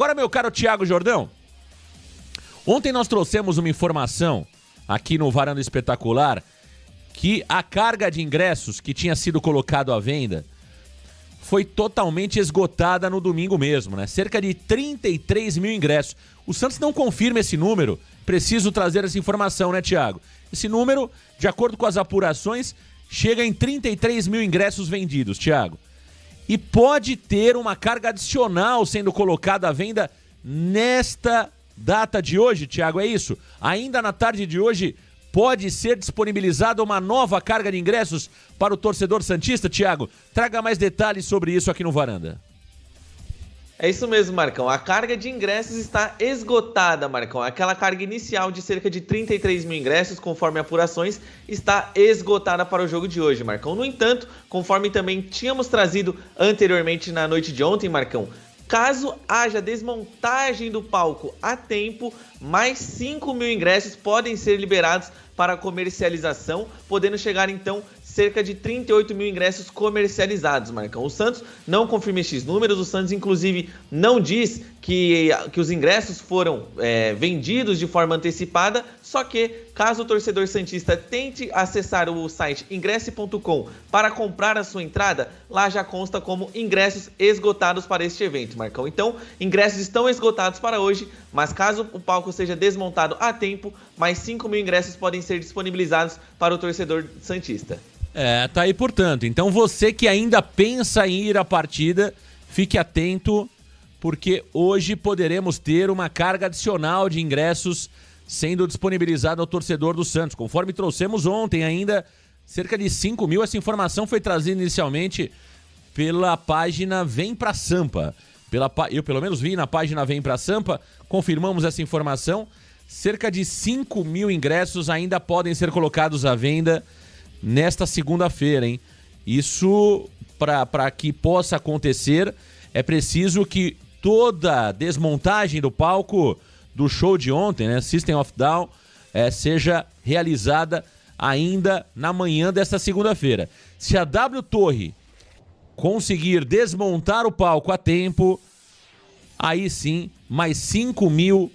Agora, meu caro Thiago Jordão, ontem nós trouxemos uma informação aqui no Varanda Espetacular que a carga de ingressos que tinha sido colocado à venda foi totalmente esgotada no domingo mesmo, né? Cerca de 33 mil ingressos. O Santos não confirma esse número, preciso trazer essa informação, né, Thiago? Esse número, de acordo com as apurações, chega em 33 mil ingressos vendidos, Thiago. E pode ter uma carga adicional sendo colocada à venda nesta data de hoje, Thiago, é isso? Ainda na tarde de hoje pode ser disponibilizada uma nova carga de ingressos para o torcedor santista, Thiago? Traga mais detalhes sobre isso aqui no Varanda. É isso mesmo, Marcão. A carga de ingressos está esgotada, Marcão. Aquela carga inicial de cerca de 33 mil ingressos, conforme apurações, está esgotada para o jogo de hoje, Marcão. No entanto, conforme também tínhamos trazido anteriormente na noite de ontem, Marcão, caso haja desmontagem do palco a tempo, mais 5 mil ingressos podem ser liberados para comercialização, podendo chegar então cerca de 38 mil ingressos comercializados, Marcão. O Santos não confirma estes números, o Santos inclusive não diz que os ingressos foram vendidos de forma antecipada, só que caso o torcedor santista tente acessar o site ingresse.com para comprar a sua entrada, lá já consta como ingressos esgotados para este evento, Marcão. Então, ingressos estão esgotados para hoje, mas caso o palco seja desmontado a tempo, mais 5 mil ingressos podem ser disponibilizados para o torcedor santista. Tá aí, portanto. Então você que ainda pensa em ir à partida, fique atento, porque hoje poderemos ter uma carga adicional de ingressos sendo disponibilizada ao torcedor do Santos. Conforme trouxemos ontem ainda, cerca de 5 mil. Essa informação foi trazida inicialmente pela página Vem Pra Sampa. Eu pelo menos vi na página Vem Pra Sampa, confirmamos essa informação. Cerca de 5 mil ingressos ainda podem ser colocados à venda nesta segunda-feira, hein? Isso, para que possa acontecer, é preciso que toda desmontagem do palco do show de ontem, né, System of Down, seja realizada ainda na manhã desta segunda-feira. Se a W Torre conseguir desmontar o palco a tempo, aí sim, mais 5 mil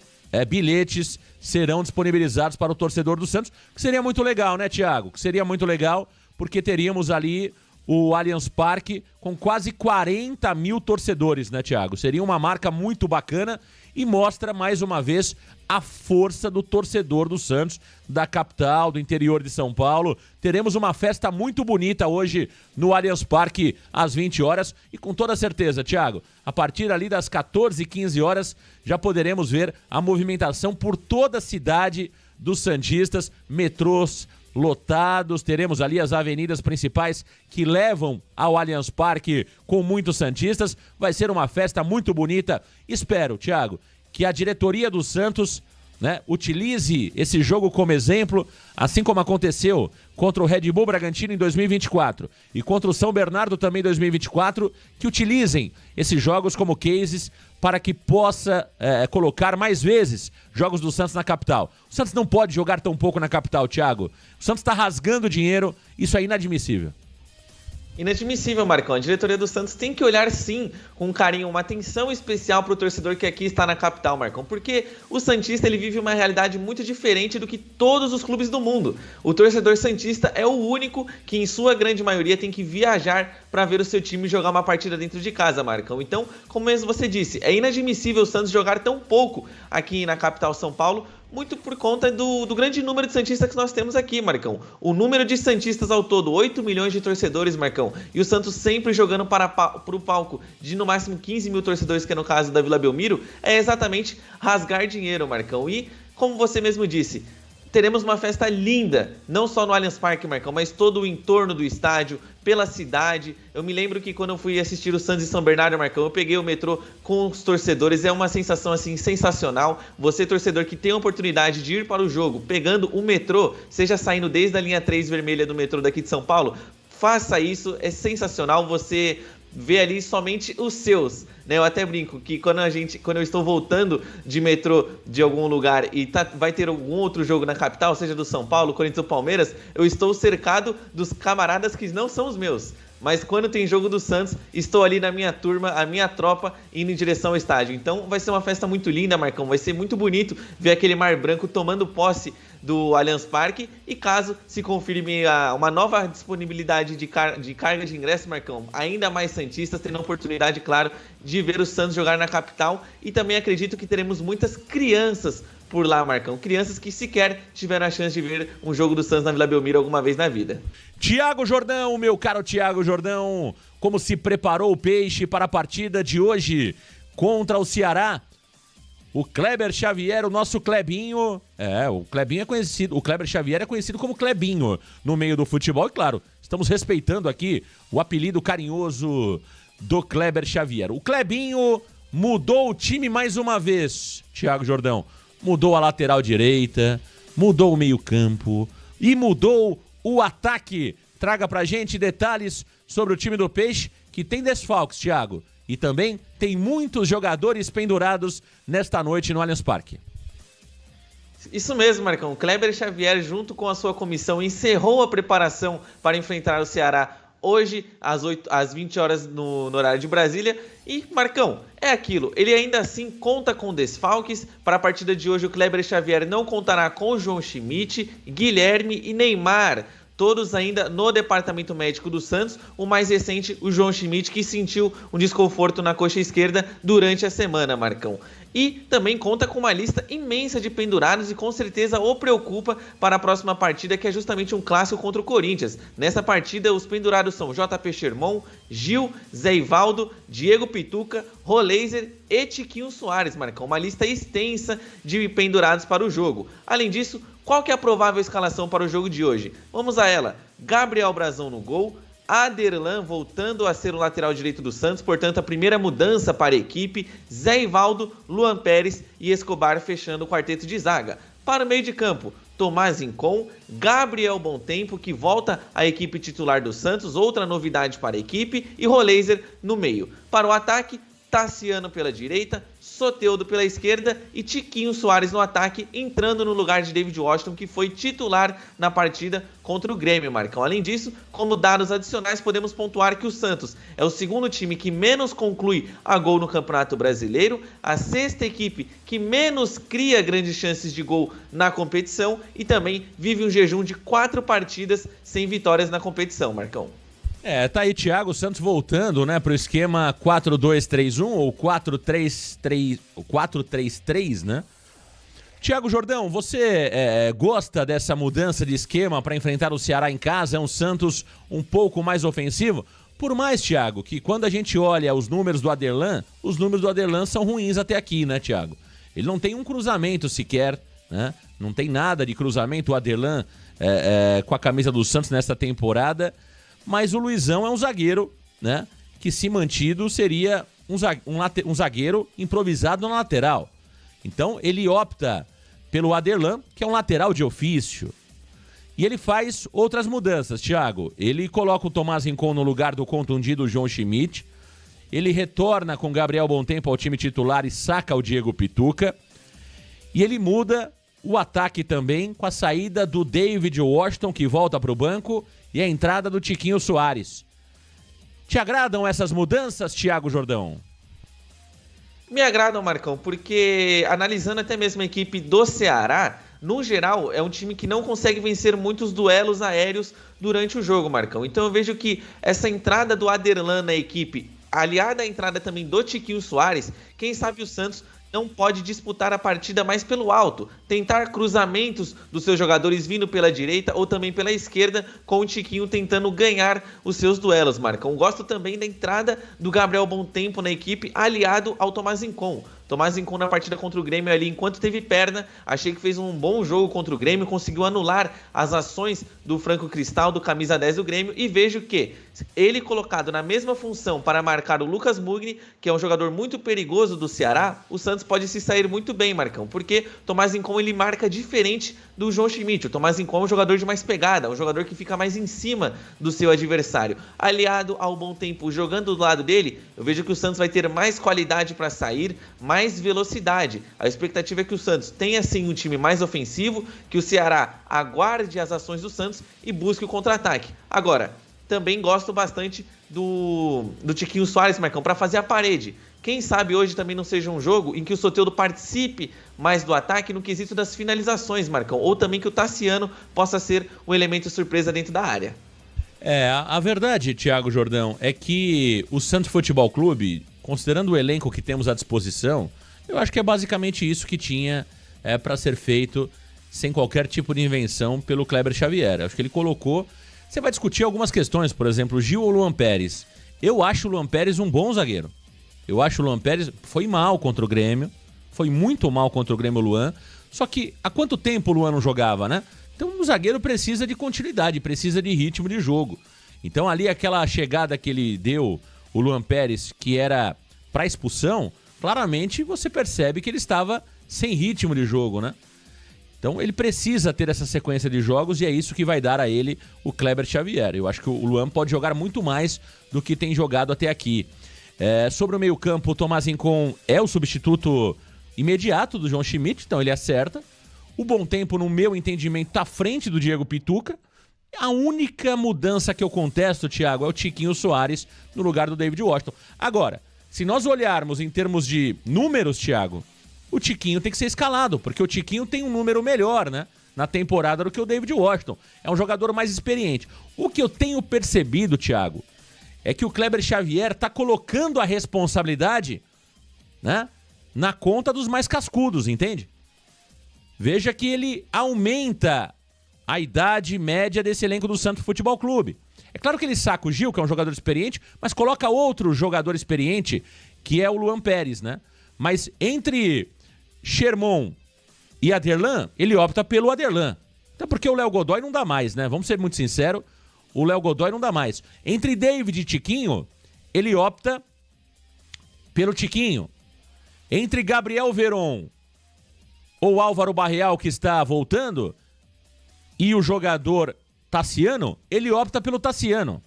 bilhetes serão disponibilizados para o torcedor do Santos, que seria muito legal, né, Thiago? Que seria muito legal, porque teríamos ali o Allianz Parque com quase 40 mil torcedores, né, Thiago? Seria uma marca muito bacana e mostra, mais uma vez, a força do torcedor do Santos, da capital, do interior de São Paulo. Teremos uma festa muito bonita hoje no Allianz Parque, às 20 horas. E com toda certeza, Thiago, a partir ali das 14 15 horas, já poderemos ver a movimentação por toda a cidade dos santistas, metrôs lotados, teremos ali as avenidas principais que levam ao Allianz Parque com muitos santistas. Vai ser uma festa muito bonita. Espero, Thiago, que a diretoria do Santos, né, utilize esse jogo como exemplo, assim como aconteceu contra o Red Bull Bragantino em 2024 e contra o São Bernardo também em 2024, que utilizem esses jogos como cases para que possa colocar mais vezes jogos do Santos na capital. O Santos não pode jogar tão pouco na capital, Thiago. O Santos está rasgando dinheiro, isso é inadmissível. Inadmissível, Marcão. A diretoria do Santos tem que olhar, sim, com carinho, uma atenção especial para o torcedor que aqui está na capital, Marcão, porque o santista ele vive uma realidade muito diferente do que todos os clubes do mundo. O torcedor santista é o único que, em sua grande maioria, tem que viajar para ver o seu time jogar uma partida dentro de casa, Marcão. Então, como mesmo você disse, é inadmissível o Santos jogar tão pouco aqui na capital São Paulo, muito por conta do grande número de santistas que nós temos aqui, Marcão. O número de santistas ao todo, 8 milhões de torcedores, Marcão. E o Santos sempre jogando para o palco de no máximo 15 mil torcedores, que é no caso da Vila Belmiro, é exatamente rasgar dinheiro, Marcão. E, como você mesmo disse, teremos uma festa linda, não só no Allianz Parque, Marcão, mas todo o entorno do estádio, pela cidade. Eu me lembro que quando eu fui assistir o Santos e São Bernardo, Marcão, eu peguei o metrô com os torcedores, é uma sensação assim sensacional. Você, torcedor, que tem a oportunidade de ir para o jogo, pegando o metrô, seja saindo desde a linha 3 vermelha do metrô daqui de São Paulo, faça isso, é sensacional. Você vê ali somente os seus, né? Eu até brinco que quando eu estou voltando de metrô de algum lugar e vai ter algum outro jogo na capital, seja do São Paulo, Corinthians ou Palmeiras, eu estou cercado dos camaradas que não são os meus. mas quando tem jogo do Santos, estou ali na minha turma, a minha tropa, indo em direção ao estádio. Então vai ser uma festa muito linda, Marcão, vai ser muito bonito ver aquele mar branco tomando posse do Allianz Parque, e caso se confirme uma nova disponibilidade de carga de ingresso, Marcão, ainda mais santistas terão a oportunidade, claro, de ver o Santos jogar na capital, e também acredito que teremos muitas crianças por lá, Marcão, crianças que sequer tiveram a chance de ver um jogo do Santos na Vila Belmiro alguma vez na vida. Tiago Jordão, meu caro Tiago Jordão, como se preparou o Peixe para a partida de hoje contra o Ceará? O Kleber Xavier, o nosso Clebinho, o Clebinho é conhecido, o Kleber Xavier é conhecido como Clebinho no meio do futebol, e claro, estamos respeitando aqui o apelido carinhoso do Kleber Xavier. O Clebinho mudou o time mais uma vez, Tiago Jordão, mudou a lateral direita, mudou o meio-campo e mudou o ataque. Traga pra gente detalhes sobre o time do Peixe, que tem desfalques, Tiago. E também tem muitos jogadores pendurados nesta noite no Allianz Parque. Isso mesmo, Marcão. Kleber Xavier, junto com a sua comissão, encerrou a preparação para enfrentar o Ceará hoje, às 20 horas no horário de Brasília. E, Marcão, é aquilo. Ele ainda assim conta com desfalques. Para a partida de hoje, o Kleber Xavier não contará com o João Schmidt, Guilherme e Neymar, todos ainda no departamento médico do Santos. O mais recente, o João Schmidt, que sentiu um desconforto na coxa esquerda durante a semana, Marcão. E também conta com uma lista imensa de pendurados e com certeza o preocupa para a próxima partida, que é justamente um clássico contra o Corinthians. Nessa partida, os pendurados são JP Sherman, Gil, Zé Ivaldo, Diego Pituca, Roleiser e Tiquinho Soares, Marcão. Uma lista extensa de pendurados para o jogo. Além disso, qual que é a provável escalação para o jogo de hoje? Vamos a ela. Gabriel Brazão no gol, Aderlan voltando a ser o lateral direito do Santos, portanto a primeira mudança para a equipe, Zé Ivaldo, Luan Pérez e Escobar fechando o quarteto de zaga. Para o meio de campo, Tomás Rincon, Gabriel Bontempo, que volta à equipe titular do Santos, outra novidade para a equipe, e Roleiser no meio. Para o ataque, Tassiano pela direita, Soteldo pela esquerda e Tiquinho Soares no ataque, entrando no lugar de David Washington, que foi titular na partida contra o Grêmio, Marcão. Além disso, como dados adicionais, podemos pontuar que o Santos é o segundo time que menos conclui a gol no Campeonato Brasileiro, a sexta equipe que menos cria grandes chances de gol na competição e também vive um jejum de 4 partidas sem vitórias na competição, Marcão. Tá aí, Thiago Santos voltando, né, pro esquema 4-2-3-1 ou 4-3-3, né? Thiago Jordão, você gosta dessa mudança de esquema para enfrentar o Ceará em casa? É um Santos um pouco mais ofensivo? Por mais, Thiago, que quando a gente olha os números do Aderlan são ruins até aqui, né, Thiago? Ele não tem um cruzamento sequer, né? Não tem nada de cruzamento, o Aderlan com a camisa do Santos nesta temporada. Mas o Luizão é um zagueiro, né, que se mantido seria um zagueiro improvisado na lateral. Então ele opta pelo Aderlan, que é um lateral de ofício. E ele faz outras mudanças, Thiago. Ele coloca o Tomás Rincon no lugar do contundido João Schmidt. Ele retorna com Gabriel Bontempo ao time titular e saca o Diego Pituca. E ele muda o ataque também com a saída do David Washington, que volta para o banco, e a entrada do Tiquinho Soares. Te agradam essas mudanças, Tiago Jordão? Me agradam, Marcão, porque analisando até mesmo a equipe do Ceará, no geral, é um time que não consegue vencer muitos duelos aéreos durante o jogo, Marcão. Então eu vejo que essa entrada do Aderlan na equipe, aliada à entrada também do Tiquinho Soares, quem sabe o Santos não pode disputar a partida mais pelo alto, tentar cruzamentos dos seus jogadores vindo pela direita ou também pela esquerda, com o Tiquinho tentando ganhar os seus duelos, Marcão. Gosto também da entrada do Gabriel Bontempo na equipe, aliado ao Tomás Rincon. Tomás Rincon na partida contra o Grêmio ali, enquanto teve perna, achei que fez um bom jogo contra o Grêmio, conseguiu anular as ações do Franco Cristal, do camisa 10 do Grêmio, e vejo que ele colocado na mesma função para marcar o Lucas Mugni, que é um jogador muito perigoso do Ceará, o Santos pode se sair muito bem, Marcão, porque Tomás Rincon ele marca diferente do João Schmidt. O Tomás Rincon é um jogador de mais pegada, um jogador que fica mais em cima do seu adversário. Aliado ao Bontempo jogando do lado dele, eu vejo que o Santos vai ter mais qualidade para sair, mais velocidade. A expectativa é que o Santos tenha sim um time mais ofensivo, que o Ceará aguarde as ações do Santos e busque o contra-ataque. Agora, também gosto bastante do Tiquinho Soares, Marcão, para fazer a parede. Quem sabe hoje também não seja um jogo em que o Soteldo participe mais do ataque no quesito das finalizações, Marcão. Ou também que o Tassiano possa ser um elemento surpresa dentro da área. A verdade, Thiago Jordão, é que o Santos Futebol Clube, considerando o elenco que temos à disposição, eu acho que é basicamente isso que tinha para ser feito sem qualquer tipo de invenção pelo Kleber Xavier. Eu acho que ele colocou... Você vai discutir algumas questões, por exemplo, Gil ou Luan Pérez. Eu acho o Luan Pérez um bom zagueiro. Eu acho o Luan Pérez foi mal contra o Grêmio, foi muito mal contra o Grêmio, o Luan. Só que há quanto tempo o Luan não jogava, né? Então o zagueiro precisa de continuidade, precisa de ritmo de jogo. Então ali aquela chegada que ele deu, o Luan Pérez, que era para expulsão, claramente você percebe que ele estava sem ritmo de jogo, né? Então ele precisa ter essa sequência de jogos e é isso que vai dar a ele o Kleber Xavier. Eu acho que o Luan pode jogar muito mais do que tem jogado até aqui. Sobre o meio-campo, o Tomás Rincon é o substituto imediato do João Schmidt, então ele acerta. O Bom Tempo, no meu entendimento, está à frente do Diego Pituca. A única mudança que eu contesto, Thiago, é o Tiquinho Soares no lugar do David Washington. Agora, se nós olharmos em termos de números, Thiago, o Tiquinho tem que ser escalado, porque o Tiquinho tem um número melhor, né, na temporada do que o David Washington. É um jogador mais experiente. O que eu tenho percebido, Thiago, é que o Kleber Xavier está colocando a responsabilidade, né, na conta dos mais cascudos, entende? Veja que ele aumenta a idade média desse elenco do Santos Futebol Clube. É claro que ele saca o Gil, que é um jogador experiente, mas coloca outro jogador experiente, que é o Luan Pérez, né? Mas entre Sherman e Aderlan, ele opta pelo Aderlan. Até porque o Léo Godoy não dá mais, né? Vamos ser muito sinceros, o Léo Godoy não dá mais. Entre David e Tiquinho, ele opta pelo Tiquinho. Entre Gabriel Veron ou Álvaro Barreal, que está voltando, e o jogador Tassiano, ele opta pelo Tassiano.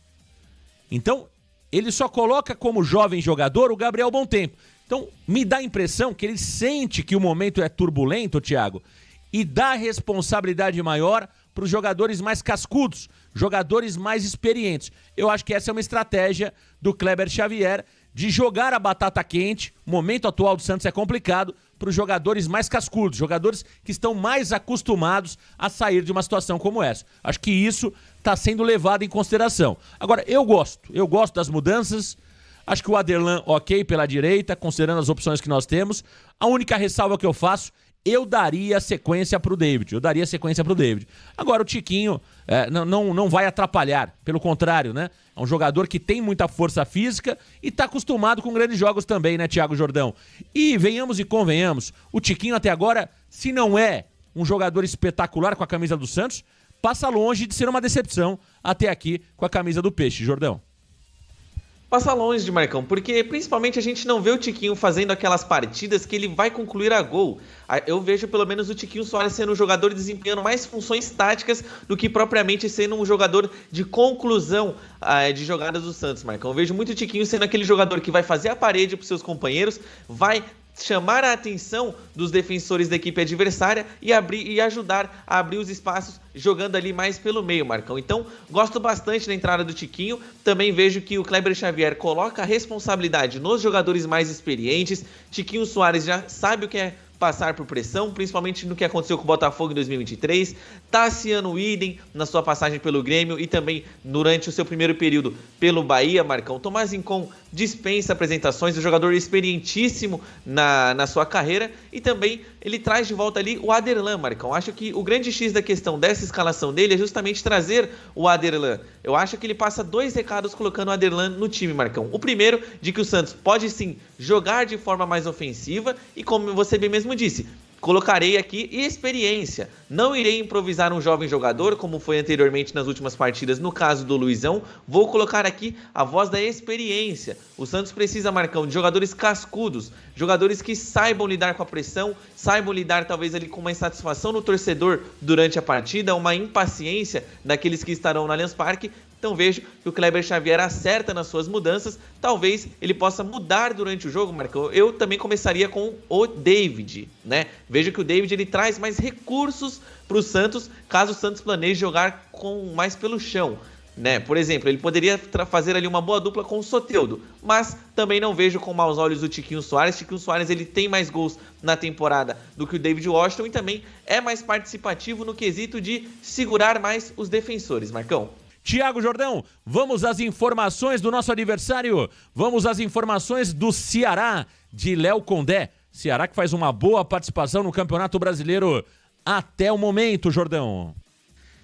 Então, ele só coloca como jovem jogador o Gabriel Bom Tempo. Então, me dá a impressão que ele sente que o momento é turbulento, Thiago, e dá responsabilidade maior para os jogadores mais cascudos, jogadores mais experientes. Eu acho que essa é uma estratégia do Kleber Xavier de jogar a batata quente. O momento atual do Santos é complicado para os jogadores mais cascudos, jogadores que estão mais acostumados a sair de uma situação como essa. Acho que isso está sendo levado em consideração. Agora, eu gosto das mudanças. Acho que o Aderlan, ok, pela direita, considerando as opções que nós temos. A única ressalva que eu faço, eu daria sequência pro David. Agora o Tiquinho não vai atrapalhar, pelo contrário, né? É um jogador que tem muita força física e tá acostumado com grandes jogos também, né, Thiago Jordão? E venhamos e convenhamos, o Tiquinho até agora, se não é um jogador espetacular com a camisa do Santos, passa longe de ser uma decepção até aqui com a camisa do Peixe, Jordão. Passa longe de Marcão, porque principalmente a gente não vê o Tiquinho fazendo aquelas partidas que ele vai concluir a gol. Eu vejo pelo menos o Tiquinho Soares sendo um jogador desempenhando mais funções táticas do que propriamente sendo um jogador de conclusão de jogadas do Santos, Marcão. Eu vejo muito o Tiquinho sendo aquele jogador que vai fazer a parede para os seus companheiros, vai chamar a atenção dos defensores da equipe adversária e ajudar a abrir os espaços jogando ali mais pelo meio, Marcão. Então, gosto bastante da entrada do Tiquinho. Também vejo que o Kleber Xavier coloca a responsabilidade nos jogadores mais experientes. Tiquinho Soares já sabe o que é passar por pressão, principalmente no que aconteceu com o Botafogo em 2023. Tassiano idem na sua passagem pelo Grêmio e também durante o seu primeiro período pelo Bahia, Marcão. Tomás Rincon dispensa apresentações, é um jogador experientíssimo na sua carreira, e também ele traz de volta ali o Aderlan, Marcão. Acho que o grande X da questão dessa escalação dele é justamente trazer o Aderlan. Eu acho que ele passa dois recados colocando o Aderlan no time, Marcão. O primeiro, de que o Santos pode sim jogar de forma mais ofensiva e, como você bem mesmo disse, colocarei aqui experiência. Não irei improvisar um jovem jogador, como foi anteriormente nas últimas partidas, no caso do Luizão. Vou colocar aqui a voz da experiência. O Santos precisa, Marcão, de jogadores cascudos, jogadores que saibam lidar com a pressão, saibam lidar talvez ali com uma insatisfação no torcedor durante a partida, uma impaciência daqueles que estarão no Allianz Parque. Então vejo que o Kleber Xavier acerta nas suas mudanças. Talvez ele possa mudar durante o jogo, Marcão. Eu também começaria com o David, né? Vejo que o David ele traz mais recursos para o Santos, caso o Santos planeje jogar mais pelo chão. né? Por exemplo, ele poderia fazer ali uma boa dupla com o Soteldo, mas também não vejo com maus olhos o Tiquinho Soares. Tiquinho Soares, ele tem mais gols na temporada do que o David Washington e também é mais participativo no quesito de segurar mais os defensores, Marcão. Thiago Jordão, vamos às informações do nosso adversário, vamos às informações do Ceará, de Léo Condé. Ceará que faz uma boa participação no Campeonato Brasileiro até o momento, Jordão.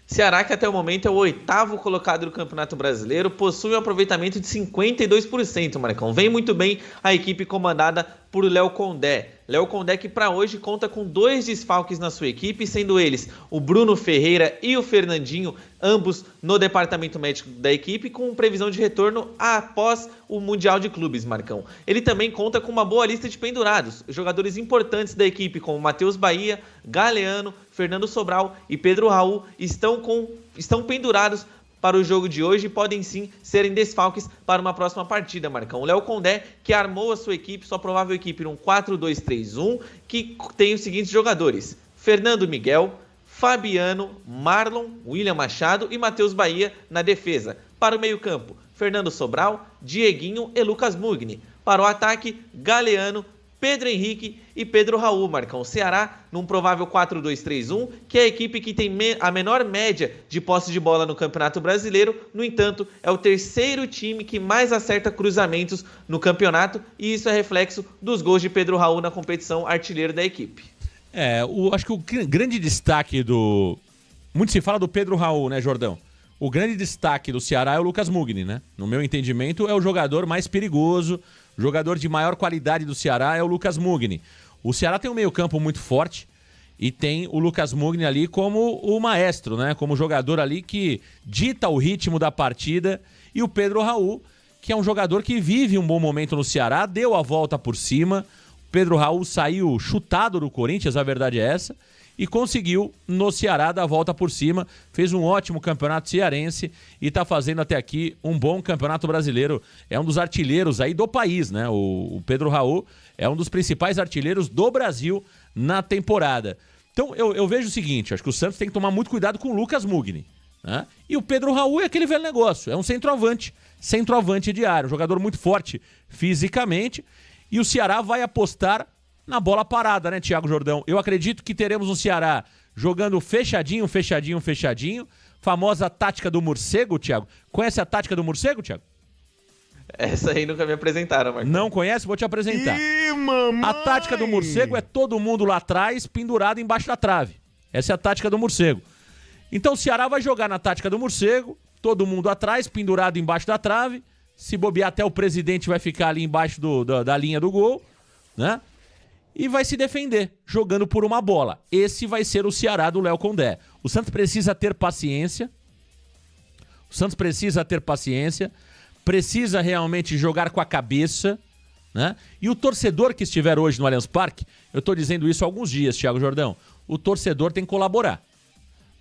Ceará, que até o momento é o 8º colocado do Campeonato Brasileiro, possui um aproveitamento de 52%, Marcão. Vem muito bem a equipe comandada por Léo Condé. Léo Condé que para hoje conta com 2 desfalques na sua equipe, sendo eles o Bruno Ferreira e o Fernandinho, ambos no departamento médico da equipe, com previsão de retorno após o Mundial de Clubes, Marcão. Ele também conta com uma boa lista de pendurados, jogadores importantes da equipe como Matheus Bahia, Galeano, Fernando Sobral e Pedro Raul estão pendurados para o jogo de hoje e podem sim serem desfalques para uma próxima partida, Marcão. O Léo Condé, que armou a sua equipe, sua provável equipe num 4-2-3-1, que tem os seguintes jogadores: Fernando Miguel, Fabiano, Marlon, William Machado e Matheus Bahia na defesa. Para o meio-campo, Fernando Sobral, Dieguinho e Lucas Mugni. Para o ataque, Galeano, Pedro Henrique e Pedro Raul, Marcão. O Ceará num provável 4-2-3-1, que é a equipe que tem a menor média de posse de bola no Campeonato Brasileiro. No entanto, é o 3º time que mais acerta cruzamentos no campeonato e isso é reflexo dos gols de Pedro Raul na competição, artilheiro da equipe. Acho que o grande destaque do... Muito se fala do Pedro Raul, né, Jordão? O grande destaque do Ceará é o Lucas Mugni, né? No meu entendimento, é o jogador mais perigoso, o jogador de maior qualidade do Ceará é o Lucas Mugni. O Ceará tem um meio-campo muito forte e tem o Lucas Mugni ali como o maestro, né? Como jogador ali que dita o ritmo da partida. E o Pedro Raul, que é um jogador que vive um bom momento no Ceará, deu a volta por cima. O Pedro Raul saiu chutado do Corinthians, a verdade é essa, e conseguiu no Ceará dar a volta por cima, fez um ótimo campeonato cearense e está fazendo até aqui um bom campeonato brasileiro. É um dos artilheiros aí do país, né? O Pedro Raul é um dos principais artilheiros do Brasil na temporada. Então eu vejo o seguinte, acho que o Santos tem que tomar muito cuidado com o Lucas Mugni, né? E o Pedro Raul é aquele velho negócio, é um centroavante de área, um jogador muito forte fisicamente, e o Ceará vai apostar na bola parada, né, Thiago Jordão? Eu acredito que teremos um Ceará jogando fechadinho, famosa tática do morcego, Thiago. Conhece a tática do morcego, Thiago? Essa aí nunca me apresentaram, Marcos. Não conhece? Vou te apresentar. Mamãe! A tática do morcego é todo mundo lá atrás, pendurado embaixo da trave. Essa é a tática do morcego. Então o Ceará vai jogar na tática do morcego, todo mundo atrás, pendurado embaixo da trave. Se bobear, até o presidente vai ficar ali embaixo da linha do gol, né? E vai se defender, jogando por uma bola. Esse vai ser o Ceará do Léo Condé. O Santos precisa ter paciência. Precisa realmente jogar com a cabeça, né? E o torcedor que estiver hoje no Allianz Parque, eu estou dizendo isso há alguns dias, Thiago Jordão, o torcedor tem que colaborar.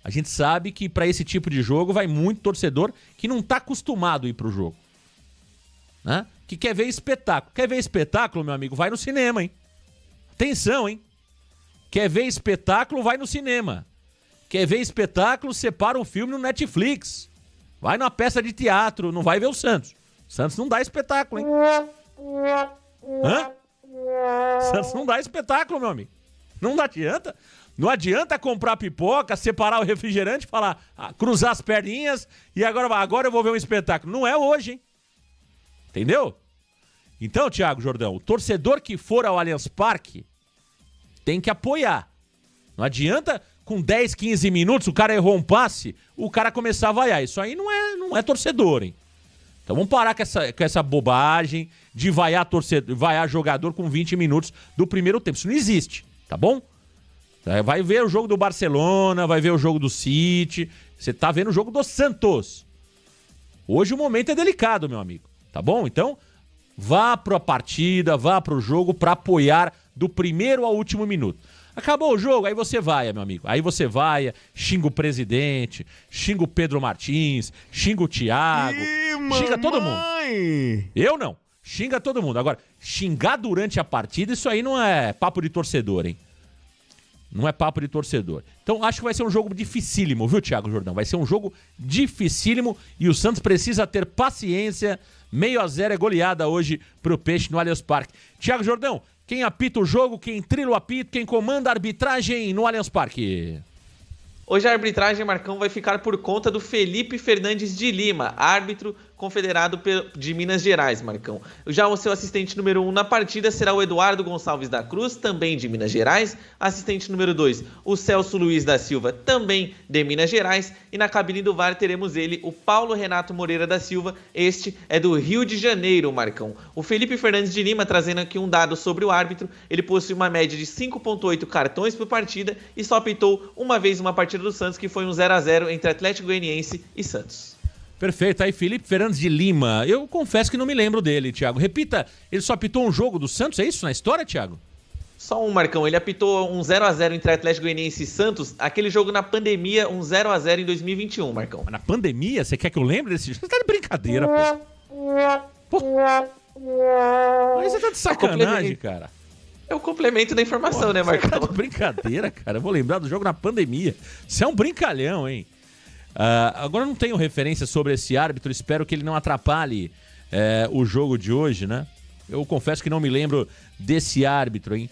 A gente sabe que para esse tipo de jogo vai muito torcedor que não está acostumado a ir para o jogo, né? Que quer ver espetáculo. Quer ver espetáculo, meu amigo? Vai no cinema, hein? Atenção, hein? Quer ver espetáculo, vai no cinema. Quer ver espetáculo, separa um filme no Netflix. Vai numa peça de teatro, não vai ver o Santos. O Santos não dá espetáculo, hein? Hã? O Santos não dá espetáculo, meu amigo. Não adianta. Não adianta comprar pipoca, separar o refrigerante, falar, cruzar as perninhas e agora eu vou ver um espetáculo. Não é hoje, hein? Entendeu? Então, Thiago Jordão, o torcedor que for ao Allianz Parque tem que apoiar. Não adianta, com 10, 15 minutos, o cara errou um passe, o cara começar a vaiar. Isso aí não é torcedor, hein? Então vamos parar com essa bobagem de vaiar jogador com 20 minutos do primeiro tempo. Isso não existe, tá bom? Vai ver o jogo do Barcelona, vai ver o jogo do City. Você tá vendo o jogo do Santos. Hoje o momento é delicado, meu amigo. Tá bom? Então, vá pra partida, vá pro jogo pra apoiar do primeiro ao último minuto. Acabou o jogo, aí você vai, meu amigo. Aí você vai, xinga o presidente, xinga o Pedro Martins, xinga o Thiago, xinga todo mundo. Eu não, xinga todo mundo. Agora, xingar durante a partida, isso aí não é papo de torcedor, hein? Não é papo de torcedor. Então acho que vai ser um jogo dificílimo, viu, Thiago Jordão? Vai ser um jogo dificílimo e o Santos precisa ter paciência. 0-0 é goleada hoje pro Peixe no Allianz Parque. Thiago Jordão, quem apita o jogo, quem trila o apito, quem comanda a arbitragem no Allianz Parque? Hoje a arbitragem, Marcão, vai ficar por conta do Felipe Fernandes de Lima, árbitro confederado de Minas Gerais, Marcão. Já o seu assistente número 1 na partida será o Eduardo Gonçalves da Cruz, também de Minas Gerais. Assistente número 2, o Celso Luiz da Silva, também de Minas Gerais. E na cabine do VAR teremos ele, o Paulo Renato Moreira da Silva. Este é do Rio de Janeiro, Marcão. O Felipe Fernandes de Lima, trazendo aqui um dado sobre o árbitro, ele possui uma média de 5,8 cartões por partida e só apitou uma vez uma partida do Santos, que foi um 0-0 entre Atlético Goianiense e Santos. Perfeito, aí Felipe Fernandes de Lima. Eu confesso que não me lembro dele, Thiago. Repita, ele só apitou um jogo do Santos, é isso na história, Thiago? Só um, Marcão. Ele apitou um 0-0 entre Atlético Goianiense e Santos, aquele jogo na pandemia, um 0-0 em 2021, Marcão. Na pandemia? Você quer que eu lembre desse jogo? Você tá de brincadeira, pô. Aí você tá de sacanagem, cara. É o complemento da informação, né, Marcão? Você tá de brincadeira, cara. Eu vou lembrar do jogo na pandemia. Você é um brincalhão, hein? Agora eu não tenho referência sobre esse árbitro, espero que ele não atrapalhe o jogo de hoje, né? Eu confesso que não me lembro desse árbitro, hein?